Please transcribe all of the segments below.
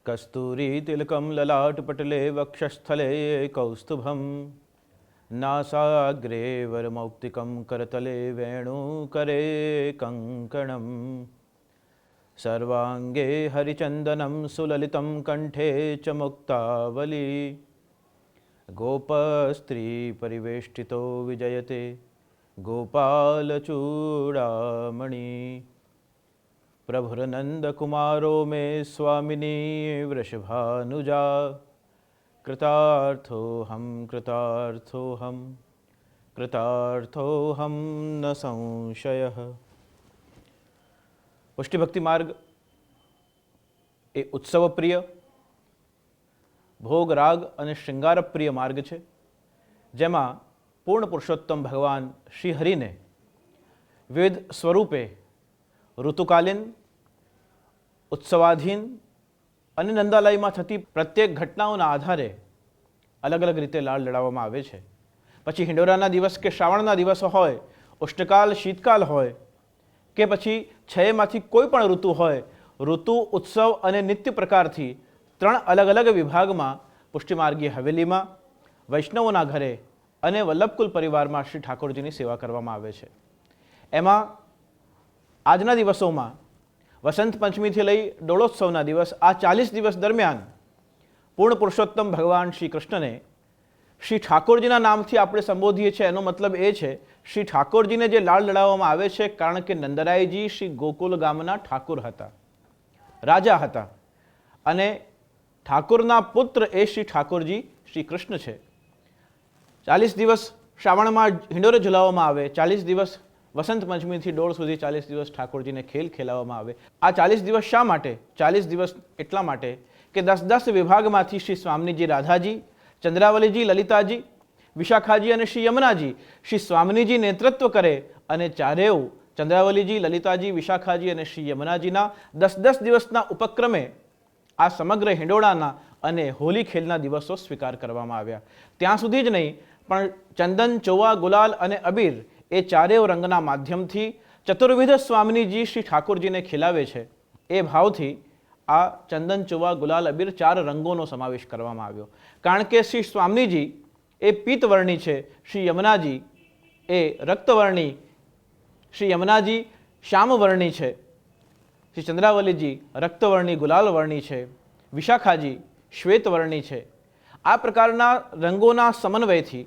कस्तूरीतिलकं ललाटपटले वक्षस्थले कौस्तुभं नासाग्रे वरमौक्तिकं करतले वेणुकरे कङ्कणं सर्वाङ्गे हरिचन्दनं सुललितं कण्ठे च मुक्तावली गोपस्त्रीपरिवेष्टितो विजयते गोपालचूडामणि प्रभुरनन्दकुमारो मे स्वामिनी वृषभानुजा कृतार्थोऽहं कृतार्थोऽहं कृतार्थोऽहं न संशयः। પુષ્ટિ ભક્તિ માર્ગ એ ઉત્સવ પ્રિય, ભોગ રાગ અને શૃંગાર પ્રિય માર્ગ છે, જેમાં પૂર્ણ પુરુષોત્તમ ભગવાન શ્રી હરિને વિવિધ સ્વરૂપે ઋતુકાલીન, ઉત્સવાધીન અને નંદાલયમાં થતી પ્રત્યેક ઘટનાઓના આધારે અલગ અલગ રીતે લાડ લડાવવામાં આવે છે. પછી હિંડોરાના દિવસ કે શ્રાવણના દિવસો હોય, ઉષ્ણકાલ શીતકાલ હોય કે પછી છએમાંથી કોઈ પણ ઋતુ હોય, ઋતુ, ઉત્સવ અને નિત્ય પ્રકારથી ત્રણ અલગ અલગ વિભાગમાં પુષ્ટિમાર્ગીય હવેલીમાં, વૈષ્ણવોના ઘરે અને વલ્લભકુલ પરિવારમાં શ્રી ઠાકોરજીની સેવા કરવામાં આવે છે. એમાં આજના દિવસોમાં વસંત પંચમીથી લઈ ડોળોત્સવના દિવસ, આ 40 દિવસ દરમિયાન પૂર્ણ પુરુષોત્તમ ભગવાન શ્રી કૃષ્ણને શ્રી ઠાકોરજીના નામથી આપણે સંબોધીએ છીએ. એનો મતલબ એ છે શ્રી ઠાકોરજીને જે લાડ લડાવવામાં આવે છે, કારણ કે નંદરાયજી શ્રી ગોકુલ ગામના ઠાકોર હતા, રાજા હતા, અને ઠાકોરના પુત્ર એ શ્રી ઠાકોરજી શ્રી કૃષ્ણ છે. 40 દિવસ શ્રાવણમાં હિંડોરો ઝુલાવવામાં આવે, 40 દિવસ વસંત પંચમીથી ડોળ સુધી 40 દિવસ ઠાકોરજીને ખેલ ખેલાવવામાં આવે. આ 40 દિવસ શા માટે? 40 દિવસ એટલા માટે કે 10 વિભાગમાંથી શ્રી સ્વામિનીજી રાધાજી, ચંદ્રાવલીજી, લલિતાજી, વિશાખાજી અને શ્રી યમુનાજી શ્રી સ્વામિનીજી નેતૃત્વ કરે અને ચારેય ચંદ્રાવલીજી, લલિતાજી, વિશાખાજી અને શ્રી યમુનાજીના 10 દિવસના ઉપક્રમે આ સમગ્ર હિંડોળાના અને હોલી ખેલના દિવસો સ્વીકાર કરવામાં આવ્યા. ત્યાં સુધી જ નહીં, પણ ચંદન, ચોવા, ગુલાલ અને અબીર એ ચારેય રંગના માધ્યમથી ચતુર્વિધ સ્વામિનીજી શ્રી ઠાકોરજીને ખીલાવે છે. એ ભાવથી આ ચંદન, ચોવા, ગુલાલ, અબીર 4 રંગોનો સમાવેશ કરવામાં આવ્યો. કારણ કે શ્રી સ્વામિનીજી એ પીતવર્ણી છે, શ્રી યમુનાજી એ રક્તવર્ણી, શ્રી યમુનાજી શ્યામવર્ણી છે, શ્રી ચંદ્રાવલીજી રક્તવર્ણી ગુલાલવર્ણી છે, વિશાખાજી શ્વેતવર્ણી છે. આ પ્રકારના રંગોના સમન્વયથી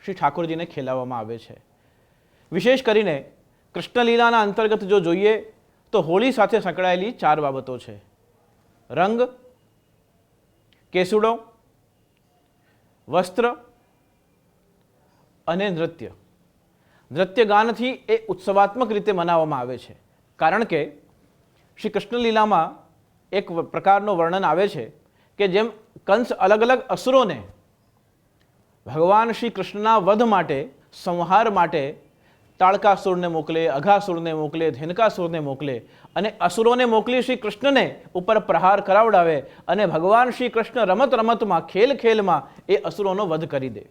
શ્રી ઠાકોરજીને ખેલાવવામાં આવે છે. વિશેષ કરીને કૃષ્ણલીલાના અંતર્ગત જો જોઈએ તો હોળી સાથે સંકળાયેલી 4 બાબતો છે: રંગ, કેસુડો, વસ્ત્ર અને નૃત્ય. નૃત્ય ગાનથી એ ઉત્સવાત્મક રીતે મનાવવામાં આવે છે, કારણ કે શ્રી કૃષ્ણલીલામાં એક પ્રકારનો વર્ણન આવે છે કે જેમ કંસ અલગ અલગ અસુરોને ભગવાન શ્રી કૃષ્ણના વધ માટે, સંહાર માટે તાળકાસુરને મોકલે, અઘાસુરને મોકલે, ધેનકાસુરને મોકલે અને અસુરોને મોકલી શ્રી કૃષ્ણને ઉપર પ્રહાર કરાવડાવે અને ભગવાન શ્રી કૃષ્ણ રમત રમતમાં, ખેલ ખેલમાં એ અસુરોનો વધ કરી દે.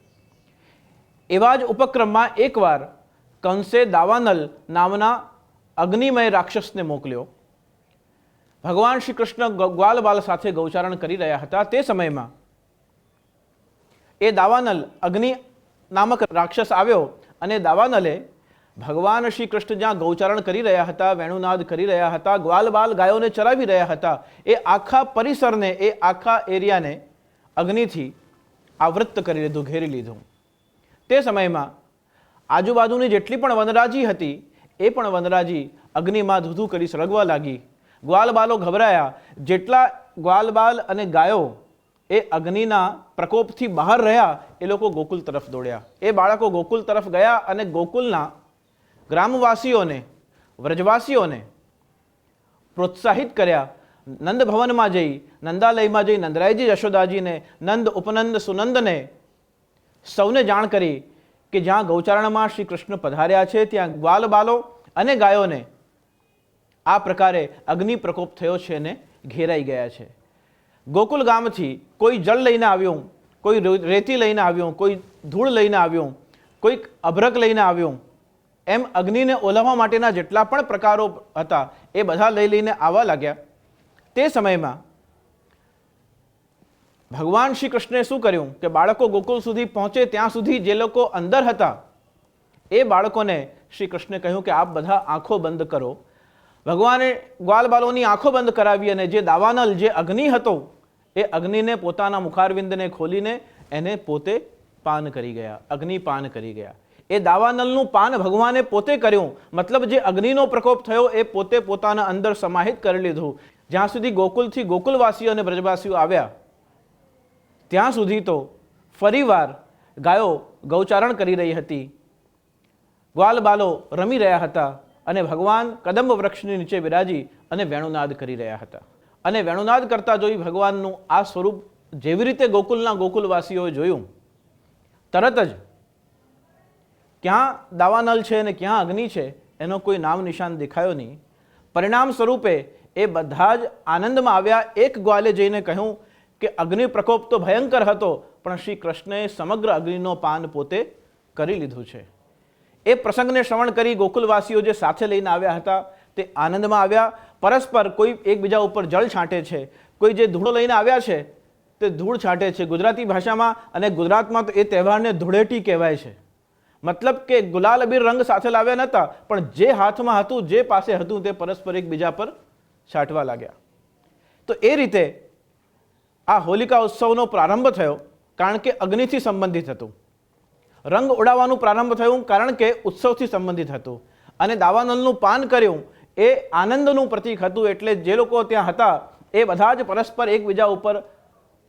એવા જ ઉપક્રમમાં એકવાર કંસે દાવાનલ નામના અગ્નિમય રાક્ષસને મોકલ્યો. ભગવાન શ્રી કૃષ્ણ ગ્વાલ બાલ સાથે ગૌચારણ કરી રહ્યા હતા. તે સમયમાં એ દાવાનલ, અગ્નિ નામક રાક્ષસ આવ્યો અને દાવાનલે ભગવાન શ્રી કૃષ્ણ જ્યાં ગૌચારણ કરી રહ્યા હતા, વેણુનાદ કરી રહ્યા હતા, ગ્વાલ બાલ ગાયોને ચરાવી રહ્યા હતા, એ આખા પરિસરને, એ આખા એરિયાને અગ્નિથી આવૃત્ત કરી લીધું, ઘેરી લીધું. તે સમયમાં આજુબાજુની જેટલી પણ વનરાજી હતી એ પણ વનરાજી અગ્નિમાં ધૂધું કરી સળગવા લાગી. ગ્વાલ બાલો ગભરાયા. જેટલા ગ્વાલ બાલ અને ગાયો એ અગ્નિના પ્રકોપથી બહાર રહ્યા એ લોકો ગોકુલ તરફ દોડ્યા. એ બાળકો ગોકુલ તરફ ગયા અને ગોકુલના ગ્રામવાસીઓને, વ્રજવાસીઓને પ્રોત્સાહિત કર્યા. નંદ ભવનમાં જઈ, નંદાલયમાં જઈ નંદરાયજી, યશોદાજીને, નંદ, ઉપનંદ, સુનંદને સૌને જાણ કરી કે જ્યાં ગૌચારણમાં શ્રી કૃષ્ણ પધાર્યા છે ત્યાં ગ્વાલ બાલો અને ગાયોને આ પ્રકારે અગ્નિ પ્રકોપ થયો છે અને ઘેરાઈ ગયા છે. ગોકુલ ગામથી કોઈ જળ લઈને આવ્યું, કોઈ રેતી લઈને આવ્યું, કોઈ ધૂળ લઈને આવ્યું, કોઈક અભ્રક લઈને આવ્યું. એમ અગ્નિને ઓલવવા માટેના જેટલા પણ પ્રકારો હતા એ બધા લઈને આવવા લાગ્યા. તે સમયમાં ભગવાન શ્રી કૃષ્ણે શું કર્યું કે બાળકો ગોકુળ સુધી પહોંચે ત્યાં સુધી જે લોકો અંદર હતા એ બાળકોને શ્રી કૃષ્ણે કહ્યું કે આપ બધા આંખો બંધ કરો. ભગવાને ગ્વાલ બાલોની આંખો બંધ કરાવી અને જે દાવાનલ, જે અગ્નિ હતો એ અગ્નિને પોતાના મુખારવિંદને ખોલીને એને પોતે પાન કરી ગયા, અગ્નિ પાન કરી ગયા. એ દાવાનલનું પાન ભગવાને પોતે કર્યું, મતલબ જે અગ્નિનો પ્રકોપ થયો એ પોતે પોતાના અંદર સમાહિત કરી લીધું. જ્યાં સુધી ગોકુલથી ગોકુલવાસીઓ અને બ્રજવાસીઓ આવ્યા ત્યાં સુધી તો ફરીવાર ગાયો ગૌચારણ કરી રહી હતી, ગ્વાલ બાલો રમી રહ્યા હતા અને ભગવાન કદંબ વૃક્ષની નીચે બિરાજી અને વેણુનાદ કરી રહ્યા હતા. અને વેણુનાદ કરતા જોઈ ભગવાનનું આ સ્વરૂપ જેવી રીતે ગોકુલના ગોકુલવાસીઓએ જોયું, તરત જ ક્યાં દાવાનલ છે અને ક્યાં અગ્નિ છે એનો કોઈ નામ નિશાન દેખાયો નહીં. પરિણામ સ્વરૂપે એ બધા જ આનંદમાં આવ્યા. એક ગ્વાલે જઈને કહ્યું કે અગ્નિ પ્રકોપ તો ભયંકર હતો, પણ શ્રી કૃષ્ણએ સમગ્ર અગ્નિનો પાન પોતે કરી લીધું છે. એ પ્રસંગને શ્રવણ કરી ગોકુલવાસીઓ જે સાથે લઈને આવ્યા હતા તે આનંદમાં આવ્યા. પરસ્પર કોઈ એકબીજા ઉપર જળ છાંટે છે, કોઈ જે ધૂળો લઈને આવ્યા છે તે ધૂળ છાંટે છે. ગુજરાતી ભાષામાં અને ગુજરાતમાં તો એ તહેવારને ધૂળેટી કહેવાય છે. મતલબ કે ગુલાલ અબીર રંગ સાથે લાવ્યા નહોતા, પણ જે હાથમાં હતું, જે પાસે હતું તે પરસ્પર એકબીજા પર છાંટવા લાગ્યા. તો એ રીતે આ હોલિકા ઉત્સવનો પ્રારંભ થયો, કારણ કે અગ્નિથી સંબંધિત હતું. રંગ ઉડાવવાનું પ્રારંભ થયું કારણ કે ઉત્સવથી સંબંધિત હતું. અને દાવાનલનું પાન કર્યું એ આનંદનું પ્રતીક હતું. એટલે જે લોકો ત્યાં હતા એ બધા જ પરસ્પર એકબીજા ઉપર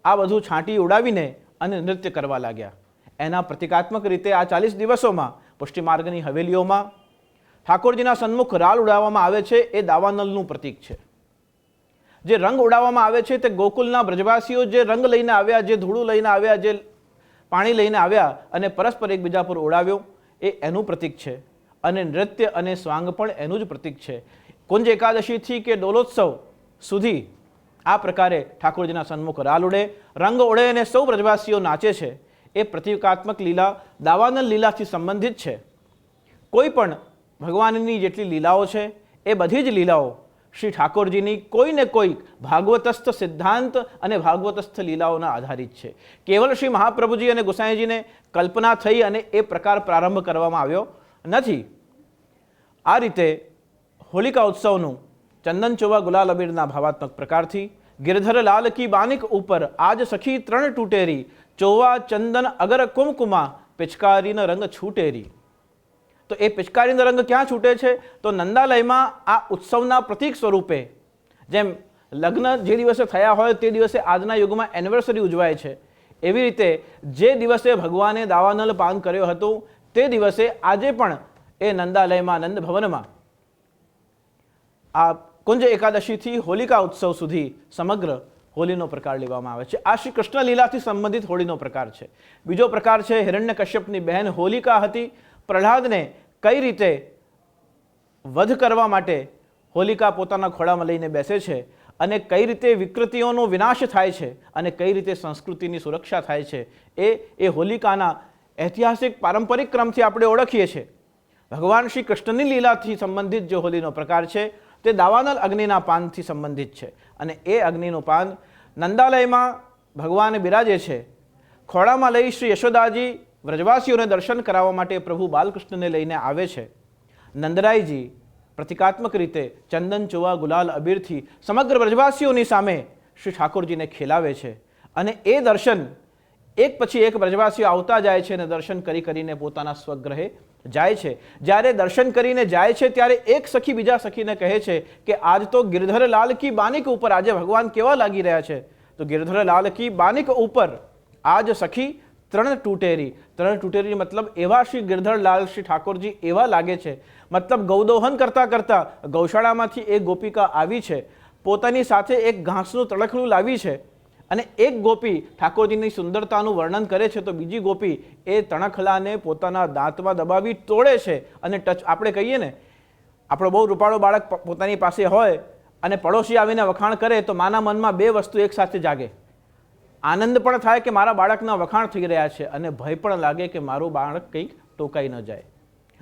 આ બધું છાંટી ઉડાવીને અને નૃત્ય કરવા લાગ્યા. એના પ્રતિકાત્મક રીતે આ 40 દિવસોમાં પુષ્ટિ માર્ગની હવેલીઓમાં ઠાકોરજીના સન્મુખ રાલ ઉડાવવામાં આવે છે. એ દાવાનલનું પ્રતીક છે. જે રંગ ઉડાવવામાં આવે છે તે ગોકુલના બ્રજવાસીઓ જે રંગ લઈને આવ્યા, જે ધૂળું લઈને આવ્યા, જે પાણી લઈને આવ્યા અને પરસ્પર એકબીજા પર ઉડાવ્યો, એ એનું પ્રતીક છે. અને નૃત્ય અને સ્વાંગ પણ એનું જ પ્રતીક છે. કુંજ એકાદશીથી કે ડોલોત્સવ સુધી આ પ્રકારે ઠાકોરજીના સન્મુખ રાલ ઉડે, રંગ ઉડે અને સૌ બ્રજવાસીઓ નાચે છે. એ પ્રતિકાત્મક લીલા દાવાનલ લીલાથી સંબંધિત છે. કોઈ પણ ભગવાનની જેટલી લીલાઓ છે એ બધી જ લીલાઓ શ્રી ઠાકોરજીની કોઈ ને કોઈ ભાગવતસ્થ સિદ્ધાંત અને ભાગવતસ્થ લીલાઓના આધારિત છે. કેવલ શ્રી મહાપ્રભુજી અને ગુસાઈજીને કલ્પના થઈ અને એ પ્રકાર પ્રારંભ કરવામાં આવ્યો નથી. આ રીતે હોલિકા ઉત્સવનું ચંદન ચોવા ગુલાલ અબીરના ભાવાત્મક પ્રકારથી गिरधर लाल की बानिक ऊपर आज सखी तरण टूटेरी चोवा चंदन अगर कुमकुमा पिचकारी न रंग छूटेरी. तो ये पिचकारी रंग क्या छूटे छे? तो नंदालयमां आ उत्सवना प्रतीक स्वरूपे जेम लग्न जे दिवसे थया होय ते दिवसे आजना युगमां एनिवर्सरी उजवाय छे, एवी रीते जे दिवसे भगवाने दावानल पान कर्यो हतो ते दिवसे आजे पण ए नंदालयमां नंद भवनमां आ कुंज एकादशी थी होलिका उत्सव सुधी समग्र होलीनो प्रकार लेवामां आवे छे. आ श्री कृष्ण लीलाथी संबंधित होळीनो प्रकार छे. बीजो प्रकार छे हिरण्यकश्यपनी बहन होलिका हती. प्रह्लादने कई रीते वध करवा माटे होलिका पोताना खोळामां लईने बेसे छे અને કઈ રીતે વિકૃતિઓનો વિનાશ થાય છે અને કઈ રીતે સંસ્કૃતિની સુરક્ષા થાય છે એ હોલિકાના ઐતિહાસિક પારંપરિક ક્રમથી આપણે ઓળખીએ છીએ. ભગવાન શ્રી કૃષ્ણની લીલાથી સંબંધિત જે હોલીનો પ્રકાર છે તે દાવાનલ અગ્નિના પાનથી સંબંધિત છે. અને એ અગ્નિનું પાન નંદાલયમાં ભગવાન બિરાજે છે. ખોળામાં લઈ શ્રી યશોદાજી વ્રજવાસીઓને દર્શન કરાવવા માટે પ્રભુ બાલકૃષ્ણને લઈને આવે છે. નંદરાયજી પ્રતિકાત્મક રીતે ચંદન ચોવા ગુલાલ અબીરથી સમગ્ર બ્રજવાસીઓની સામે શ્રી ઠાકોરજીને ખેલાવે છે. અને એ દર્શન એક પછી એક બ્રજવાસીઓ આવતા જાય છે અને દર્શન કરીને પોતાના સ્વગ્રહે જાય છે. જ્યારે દર્શન કરીને જાય છે ત્યારે એક સખી બીજા સખીને કહે છે કે આજ તો गिरधर लाल की बानिक ઉપર આજે ભગવાન કેવા લાગી રહ્યા છે? તો गिरधर लाल की बानिक ઉપર આજ સખી તરણ તૂટેરી. તરણ તૂટેરી મતલબ એવા શ્રી गिरधर लाल શ્રી ઠાકોરજી એવા લાગે છે. મતલબ ગૌદોહન કરતા કરતા ગૌશાળામાંથી એક ગોપિકા આવી છે, પોતાની સાથે એક ઘાસનું તળખડું લાવી છે અને એક ગોપી ઠાકોરજીની સુંદરતાનું વર્ણન કરે છે તો બીજી ગોપી એ તણખલાને પોતાના દાંતમાં દબાવી તોડે છે અને આપણે કહીએ ને, આપણો બહુ રૂપાળો બાળક પોતાની પાસે હોય અને પડોશી આવીને વખાણ કરે તો માના મનમાં બે વસ્તુ એકસાથે જાગે. આનંદ પણ થાય કે મારા બાળકના વખાણ થઈ રહ્યા છે અને ભય પણ લાગે કે મારું બાળક કંઈક ટોકાઈ ન જાય.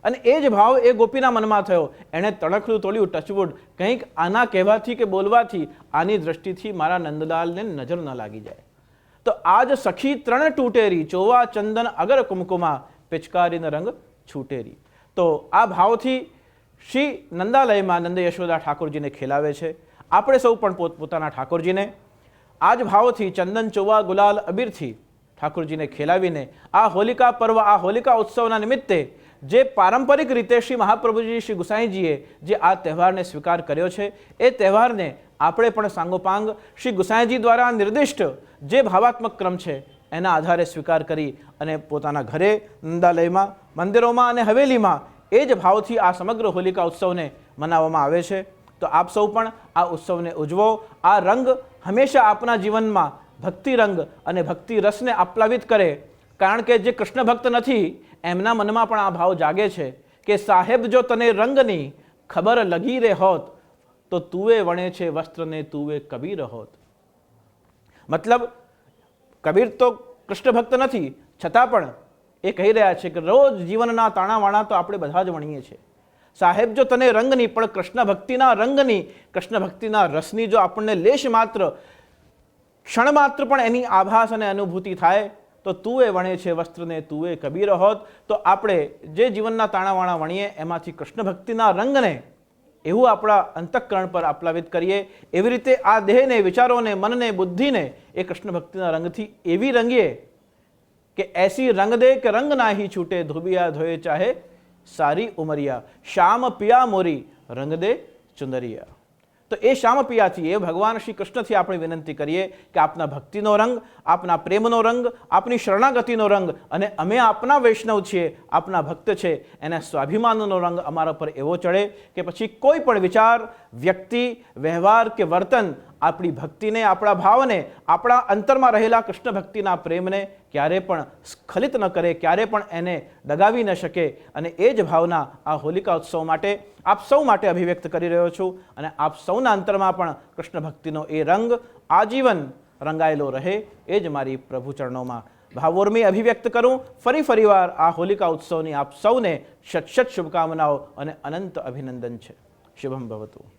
અને એ જ ભાવ એ ગોપીના મનમાં થયો. એણે તણખલું તોડ્યું, ટચવુડ, કંઈક આના કહેવાથી કે બોલવાથી આની દ્રષ્ટિથી મારા નંદલાલને નજર ન લાગી જાય. તો તો આજ સખી ત્રણ તૂટેરી, ચોવા ચંદન અગર કુમકુમા, પિચકારીનો રંગ છૂટેરી. તો આ ભાવથી શ્રી નંદાલયમાં નંદ યશોદા ઠાકોરજીને ખેલાવે છે. આપણે સૌ પણ પોતપોતાના ઠાકોરજીને આ જ ભાવથી ચંદન, ચોવા, ગુલાલ, અબીરથી ઠાકોરજીને ખેલાવીને આ હોલિકા પર્વ, આ હોલિકા ઉત્સવના નિમિત્તે જે પારંપરિક રીતે શ્રી મહાપ્રભુજી, શ્રી ગુસાઈજીએ જે આ તહેવારને સ્વીકાર કર્યો છે, એ તહેવારને આપણે પણ સાંગોપાંગ શ્રી ગુસાઈજી દ્વારા નિર્દિષ્ટ જે ભાવાત્મક ક્રમ છે એના આધારે સ્વીકાર કરી અને પોતાના ઘરે, નંદાલયમાં, મંદિરોમાં અને હવેલીમાં એ જ ભાવથી આ સમગ્ર હોલિકા ઉત્સવને મનાવવામાં આવે છે. તો આપ સૌ પણ આ ઉત્સવને ઉજવો. આ રંગ હંમેશા આપના જીવનમાં ભક્તિ રંગ અને ભક્તિ રસને આપ્લાવિત કરે. કારણ કે જે કૃષ્ણ ભક્ત નથી એમના મનમાં પણ આ ભાવ જાગે છે કે સાહેબ જો તને રંગની ખબર લગી રે હોત તો તુએ વણે છે વસ્ત્રને તુએ કબીર હોત. મતલબ કબીર તો કૃષ્ણ ભક્ત નથી, છતાં પણ એ કહી રહ્યા છે કે રોજ જીવનના તાણાવાણા તો આપણે બધા જ વણીએ છીએ. સાહેબ જો તને રંગની, પણ કૃષ્ણ ભક્તિના રંગની, કૃષ્ણ ભક્તિના રસની જો આપણને લેશ માત્ર, ક્ષણ માત્ર પણ એની આભાસ અને અનુભૂતિ થાય તો તુએ વણે છે વસ્ત્રને તુએ કબીર હોત. તો આપણે જે જીવનના તાણાવાણા વણીએ એમાંથી કૃષ્ણ ભક્તિના રંગને એવું આપણા અંતઃકરણ પર આપ્લાવિત કરીએ. એવી રીતે આ દેહને, વિચારોને, મનને, બુદ્ધિને એ કૃષ્ણ ભક્તિના રંગથી એવી રંગીએ કે એસી રંગ દે કે રંગ નાહી છૂટે, ધોબિયા ધોયે ચાહે સારી ઉમરિયા, શ્યામ પિયા મોરી રંગ દે ચુંદરિયા. તો એ શ્યામ પિયાથી, એ ભગવાન શ્રી કૃષ્ણથી આપણે વિનંતી કરીએ કે આપના ભક્તિનો રંગ, આપના પ્રેમનો રંગ, આપની શરણાગતિનો રંગ, અને અમે આપના વૈષ્ણવ છીએ, આપના ભક્ત છે, એના સ્વાભિમાનનો રંગ અમારા પર એવો ચડે કે પછી કોઈ પણ વિચાર, વ્યક્તિ, વ્યવહાર કે વર્તન આપણી ભક્તિને, આપણા ભાવને, આપણા અંતરમાં રહેલા કૃષ્ણ ભક્તિના પ્રેમને ક્યારે પણ સ્ખલિત ન કરે, ક્યારે પણ એને દગાવી ન શકે. અને એ જ ભાવના આ હોલિકા ઉત્સવ માટે આપ સૌ માટે અભિવ્યક્ત કરી રહ્યો છું. અને આપ સૌના અંતરમાં પણ કૃષ્ણ ભક્તિનો એ રંગ આજીવન રંગાયેલો રહે, એ જ મારી પ્રભુ ચરણોમાં ભાવોર્મી અભિવ્યક્ત કરું. ફરીવાર આ હોલિકા ઉત્સવની આપ સૌને શત શુભકામનાઓ અને અનંત અભિનંદન છે. શુભમ ભવતુ.